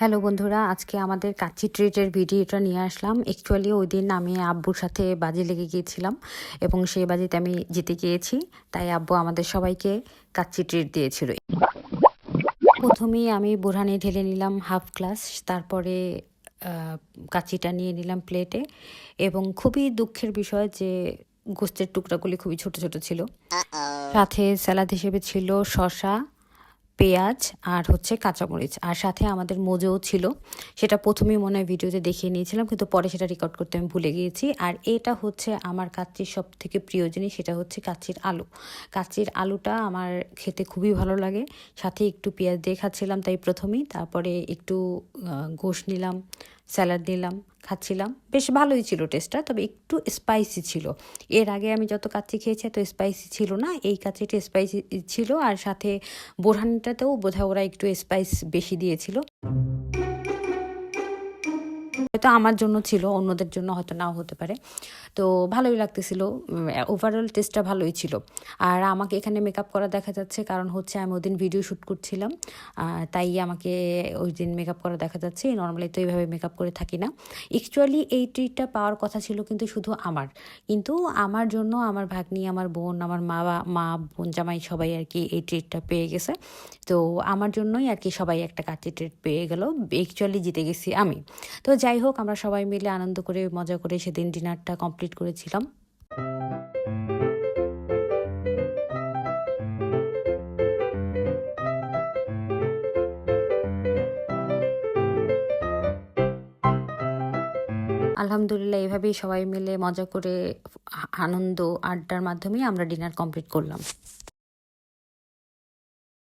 Hello বন্ধুরা, আজকে আমাদের কাচ্চি ট্রিটের ভিডিওটা নিয়ে আসলাম। অ্যাকচুয়ালি ওই দিন আমি আব্বুর সাথে বাজি লেগে গিয়েছিলাম এবং সেই বাজিতে আমি জিতে গিয়েছি। তাই আব্বু আমাদের সবাইকে কাচ্চি ট্রিট দিয়েছিল। প্রথমেই আমি বোরহানি ঢেলে নিলাম হাফ গ্লাস, তারপরে কাচ্চিটা নিয়ে নিলাম প্লেটে। এবং খুবই দুঃখের বিষয় যে গোস্তের টুকরাগুলি খুবই ছোট ছোট ছিল। সাথে স্যালাড হিসেবে ছিল শসা, পেঁয়াজ আর হচ্ছে কাঁচামরিচ, আর সাথে আমাদের মোজোও ছিল। সেটা প্রথমেই মনে হয় ভিডিওতে দেখিয়ে নিয়েছিলাম, কিন্তু পরে সেটা রেকর্ড করতে আমি ভুলে গিয়েছি। আর এটা হচ্ছে আমার কাচ্চির সব থেকে প্রিয় জিনিস, সেটা হচ্ছে কাচ্চির আলু। কাচ্চির আলুটা আমার খেতে খুবই ভালো লাগে। সাথে একটু পেঁয়াজ দিয়ে খাচ্ছিলাম তাই প্রথমেই, তারপরে একটু গোশ নিলাম, স্যালাড নিলাম, খাচ্ছিলাম। বেশ ভালোই ছিল টেস্টটা, তবে একটু স্পাইসি ছিল। এর আগে আমি যত কাচ্চি খেয়েছি এত স্পাইসি ছিল না, এই কাচ্চিটা স্পাইসি ছিল। আর সাথে বোরহানিটাতেও বোধহয় ওরা একটু স্পাইস বেশি দিয়েছিল। হয়তো আমার জন্য ছিল, অন্যদের জন্য হয়তো নাও হতে পারে। তো ভালোই লাগতেছিল, ওভারঅল টেস্টটা ভালোই ছিল। আর আমাকে এখানে মেকআপ করা দেখা যাচ্ছে, কারণ হচ্ছে আমি ওই দিন ভিডিও শ্যুট করছিলাম, তাই আমাকে ওই দিন মেকআপ করা দেখা যাচ্ছে। নর্মালি তো এইভাবে মেকআপ করে থাকি না। অ্যাকচুয়ালি এই ট্রিটটা পাওয়ার কথা ছিল কিন্তু শুধু আমার, কিন্তু আমার জন্য আমার ভাগ্নি, আমার বোন, আমার মা বোন জামাই সবাই আর কি এই ট্রিটটা পেয়ে গেছে। তো আমার জন্যই আর কি সবাই একটা কাচ্চি ট্রিট পেয়ে গেল। অ্যাকচুয়ালি জিতে গেছি আমি। তো যাই হোক, আমরা সবাই মিলে আনন্দ করে মজা করে সেদিন ডিনারটা কমপ্লিট করেছিলাম। আলহামদুলিল্লাহ, এভাবেই সবাই মিলে মজা করে আনন্দ আড্ডার মাধ্যমেই আমরা ডিনার কমপ্লিট করলাম।